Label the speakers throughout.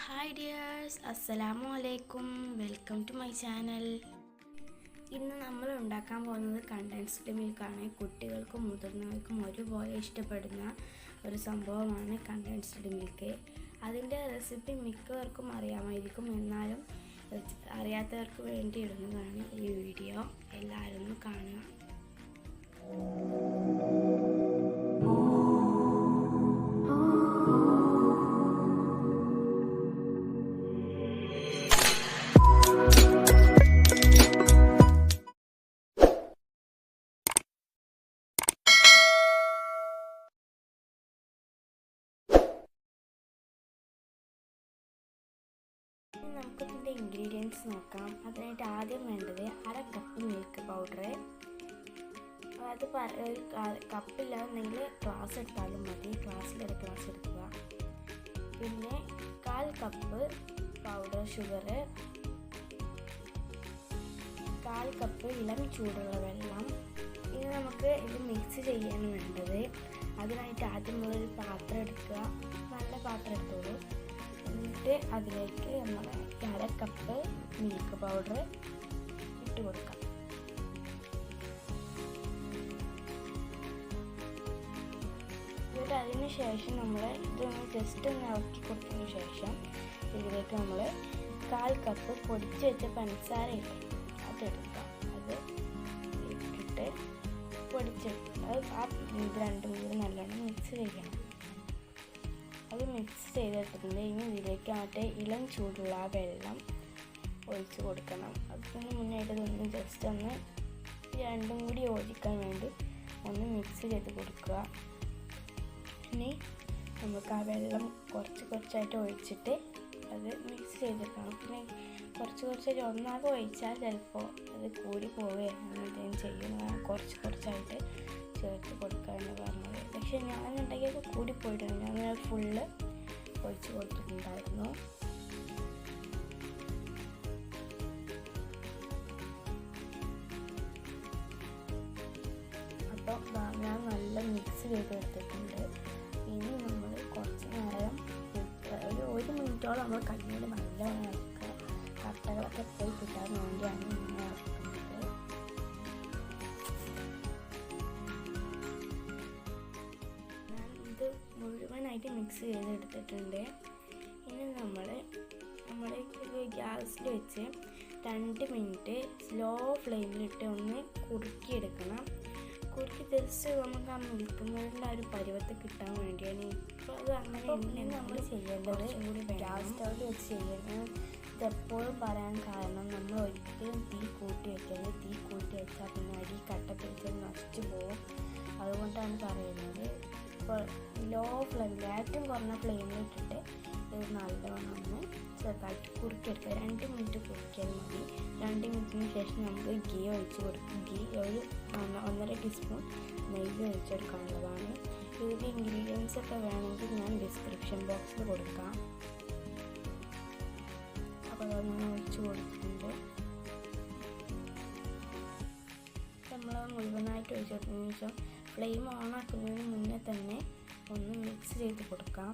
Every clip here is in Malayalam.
Speaker 1: ഹായ് ഡിയേഴ്സ്, അസ്സലാമു അലൈക്കും. Welcome to my channel. ഇന്ന് നമ്മൾ ഉണ്ടാക്കാൻ പോകുന്നത് കണ്ടൻസ്ഡ് മിൽക്കാണ്. കുട്ടികൾക്കും മുതിർന്നവർക്കും ഒരുപോലെ ഇഷ്ടപ്പെടുന്ന ഒരു സംഭവമാണ് കണ്ടൻസ്ഡ് മിൽക്ക്. അതിൻ്റെ റെസിപ്പി മിക്കവർക്കും അറിയാമായിരിക്കും, എന്നാലും അറിയാത്തവർക്ക് വേണ്ടി ഇടുന്നതാണ് ഈ വീഡിയോ. എല്ലാവരും കാണുക. നമുക്കിതിൻ്റെ ഇൻഗ്രീഡിയൻസ് നോക്കാം. അതിനായിട്ട് ആദ്യം വേണ്ടത് 1/2 കപ്പ് മിൽക്ക് പൗഡർ. അത് കപ്പില്ലാന്നുണ്ടെങ്കിൽ ഗ്ലാസ് എടുത്താലും മതി, ഗ്ലാസ്സിലൊരു ഗ്ലാസ് എടുക്കുക. പിന്നെ 1/4 കപ്പ് പൗഡർ ഷുഗർ, 1/4 കപ്പ് ഇളം ചൂടുള്ള വെള്ളം. ഇനി നമുക്ക് ഇത് മിക്സ് ചെയ്യാണ് വേണ്ടത്. അതിനായിട്ട് ആദ്യം ഒരു പാത്രം എടുക്കുക, നല്ല പാത്രം എടുത്തോളൂ. എന്നിട്ട് അതിലേക്ക് നമ്മൾ 1/2 കപ്പ് മിൽക്ക് പൗഡർ ഇട്ട് കൊടുക്കാം. എന്നിട്ട് അതിന് ശേഷം നമ്മൾ ഇതൊന്ന് ജസ്റ്റ് ഒന്ന് ഇളക്കി കൊടുത്തതിന് ശേഷം ഇതിലേക്ക് നമ്മൾ 1/4 കപ്പ് പൊടിച്ച് വെച്ച പഞ്ചസാര അതെടുക്കാം. അത് ഇട്ടിട്ട് പൊടിച്ചെടുക്കുക. ഇത് രണ്ടും കൂടി നല്ലോണം മിക്സ് ചെയ്യണം. അത് മിക്സ് ചെയ്തിട്ടുണ്ട്. ഇനി ഇതിലേക്ക് ഇളം ചൂടുള്ള വെള്ളം ഒഴിച്ച് കൊടുക്കണം. അതിന് മുന്നായിട്ട് ഇതൊന്ന് ജസ്റ്റ് ഒന്ന് രണ്ടും കൂടി യോജിക്കാൻ വേണ്ടി ഒന്ന് മിക്സ് ചെയ്ത് കൊടുക്കുക. ഇനി നമുക്ക് ആ വെള്ളം കുറച്ചായിട്ട് ഒഴിച്ചിട്ട് അത് മിക്സ് ചെയ്തെടുക്കണം. പിന്നെ കുറച്ചായിട്ട് ഒന്നാകെ ഒഴിച്ചാൽ ചിലപ്പോൾ അത് കൂടി പോവുകയോ അങ്ങനെ എന്തെങ്കിലും ചെയ്യും. കുറച്ചായിട്ട് ചേർത്ത് കൊടുക്കാമെന്ന് പറഞ്ഞത്. പക്ഷെ ഞാനുണ്ടെങ്കിൽ കൂടിപ്പോയിട്ടുണ്ട്. ഞാൻ ഫുള്ള് ഒഴിച്ച് കൊടുത്തിട്ടുണ്ടായിരുന്നു. അപ്പോൾ ഞാൻ നല്ല മിക്സ് ചെയ്തെടുത്തിട്ടുണ്ട്. ഇനി നമ്മൾ കുറച്ച് നേരം ഒരു 1 മിനിറ്റോളം നമ്മൾ കഞ്ഞിയിൽ നല്ലോണം ഇളക്കുക. കട്ടകളൊക്കെ പോയി കിട്ടാൻ വേണ്ടിയാണ് ഇങ്ങനെ ഇളക്കുന്നത്. മുഴുവനായിട്ട് മിക്സ് ചെയ്തെടുത്തിട്ടുണ്ട്. ഇനി നമ്മൾ ഗ്യാസിൽ വെച്ച് 2 മിനിറ്റ് സ്ലോ ഫ്ലെയിമിലിട്ട് ഒന്ന് കുറുക്കിയെടുക്കണം. കുറുക്കി ജസ്റ്റ് നമുക്ക് ആ മിൽക്കുന്നതിൻ്റെ ആ ഒരു പരുവത്ത് കിട്ടാൻ വേണ്ടിയാണ്. ഇപ്പോൾ അത് അങ്ങനെ നമ്മൾ ചെയ്യേണ്ടത് ഗ്യാസ് സ്റ്റൗവിൽ വെച്ച് ചെയ്യുന്നത്. ഇതെപ്പോഴും പറയാൻ കാരണം നമ്മൾ ഒരിക്കലും തീ കൂട്ടി വയ്ക്കരുത്. തീ കൂട്ടി വെച്ചാൽ പിന്നെ അരി കട്ട പിടിച്ച് നശിച്ചു പോകും. അതുകൊണ്ടാണ് പറയുന്നത്. ഇപ്പോൾ ലോ ഫ്ലെയിമിൽ ഏറ്റവും കുറഞ്ഞ ഫ്ലെയിമിലിട്ടിട്ട് ഇത് നല്ലോണം ഒന്ന് ചെറുതായിട്ട് കുറുക്കിയെടുക്കുക. 2 മിനിറ്റ് കുറുക്കിയാൽ മതി. 2 മിനിറ്റിന് ശേഷം നമുക്ക് ഗീ ഒഴിച്ച് കൊടുക്കും. ഗീ ഒരു 1.5 ടീസ്പൂൺ നെയ്യ് ഒഴിച്ചെടുക്കാനുള്ളതാണ്. ഇതിൻ്റെ ഇൻഗ്രീഡിയൻസ് ഒക്കെ വേണമെങ്കിൽ ഞാൻ ഡിസ്ക്രിപ്ഷൻ ബോക്സിൽ കൊടുക്കാം. അപ്പോൾ അത് ഞാൻ ഒഴിച്ച് കൊടുത്തിട്ടുണ്ട്. നമ്മൾ മുഴുവനായിട്ട് ഒഴിച്ചെടുത്തതിന് ശേഷം ഫ്ലെയിം ഓൺ ആക്കുന്നതിന് മുന്നേ തന്നെ ഒന്ന് മിക്സ് ചെയ്ത് കൊടുക്കാം.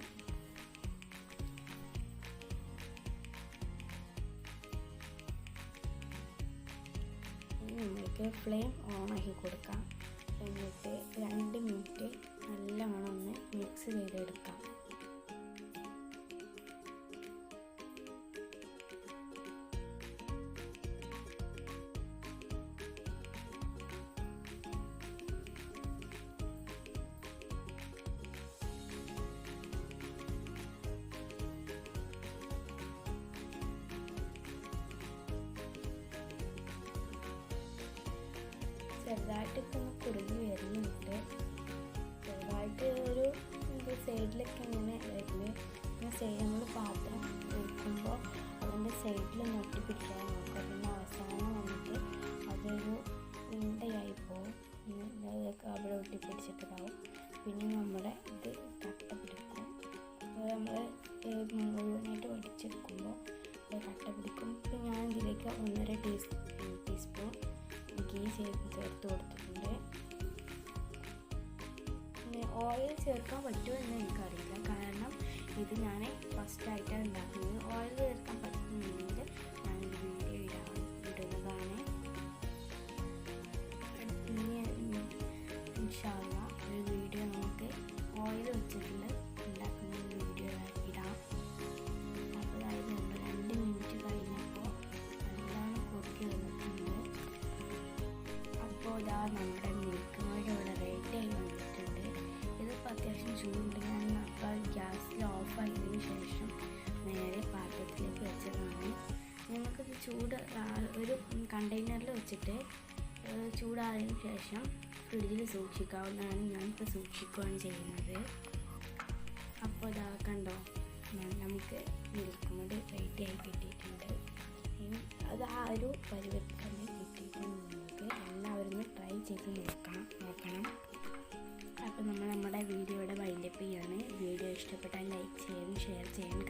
Speaker 1: നമ്മൾക്ക് ഫ്ലെയിം ഓൺ ആക്കി കൊടുക്കാം. എന്നിട്ട് 2 മിനിറ്റ് നല്ലോണം ഒന്ന് മിക്സ് ചെയ്തെടുക്കാം. ചെറുതായിട്ടൊക്കെ ഒന്ന് കുറുകി വരുന്നുണ്ട്. ചെറുതായിട്ട് ഒരു സൈഡിലൊക്കെ ഇങ്ങനെ വരുന്നത്. പിന്നെ നമ്മൾ പാത്രം ഒഴിക്കുമ്പോൾ അതിൻ്റെ സൈഡിൽ ഒട്ടി പിടിക്കാൻ നോക്കുക. പിന്നെ അവസാനം വന്നിട്ട് അതൊരു ഉണ്ടയായി പോകും. അവിടെ ഒട്ടി പിടിച്ചിട്ടുണ്ടാവും. പിന്നെ നമ്മുടെ ഇത് കട്ട പിടിക്കും. അത് നമ്മൾ മുഴുവനായിട്ട് ഒടിച്ചെടുക്കുമ്പോൾ അത് കട്ട പിടിക്കും. ഇപ്പം ഞാൻ ഇതിലേക്ക് 1.5 ടീസ്പൂൺ ഗീ ചേർത്ത് കൊടുത്തിട്ടുണ്ട്. ഓയിൽ ചേർക്കാൻ പറ്റുമോ എന്ന് എനിക്കറിയില്ല, കാരണം ഇത് ഞാൻ ഫസ്റ്റായിട്ടാണ് ഉണ്ടാക്കുന്നത്. ഇൻഷാ അല്ലാഹ് ഒരു വീഡിയോ നമുക്ക് ഓയിൽ വെച്ചിട്ടുള്ള ഉണ്ടാക്കുന്ന ഒരു വീഡിയോ ഇടാം. അപ്പോൾ അതായത് നമ്മൾ 2 മിനിറ്റ് കഴിഞ്ഞപ്പോൾ നല്ലോണം പൊട്ടി വന്നിട്ടുണ്ട്. അപ്പോൾ ഇതാ നമ്മുടെ മിൽക്ക് മേഡ് ഇവിടെ റെഡി ആയി വന്നിട്ടുണ്ട്. ഇതിപ്പോൾ അത്യാവശ്യം ചൂടുണ്ട്. ഞാൻ അപ്പോൾ ഗ്യാസിൽ ഓഫായതിനു ശേഷം നേരെ പാത്രത്തിലേക്ക് വെച്ചതാണ്. നമുക്കിത് ഒരു കണ്ടെയ്നറിൽ വെച്ചിട്ട് ചൂടായതിനു ശേഷം ഫ്രിഡ്ജിൽ സൂക്ഷിക്കാവുന്നതാണ്. ഞാനിപ്പോൾ സൂക്ഷിക്കുകയാണ് ചെയ്യുന്നത്. അപ്പോൾ ഇതാ കണ്ടോ, നമുക്ക് മിൽക്ക് മേഡ് റെഡി ആയി കിട്ടിയിട്ടുണ്ട്. അത് ആ ഒരു പരുവത്തിൽ തന്നെ കിട്ടിയിട്ടുണ്ട്. നമുക്ക് എല്ലാവരും ട്രൈ ചെയ്ത് നോക്കണം. അപ്പോൾ നമ്മുടെ വീഡിയോയുടെ വൈൻഡപ്പ് ചെയ്യാണ്. വീഡിയോ ഇഷ്ടപ്പെട്ടാൽ ലൈക്ക് ചെയ്യാനും ഷെയർ ചെയ്യാനും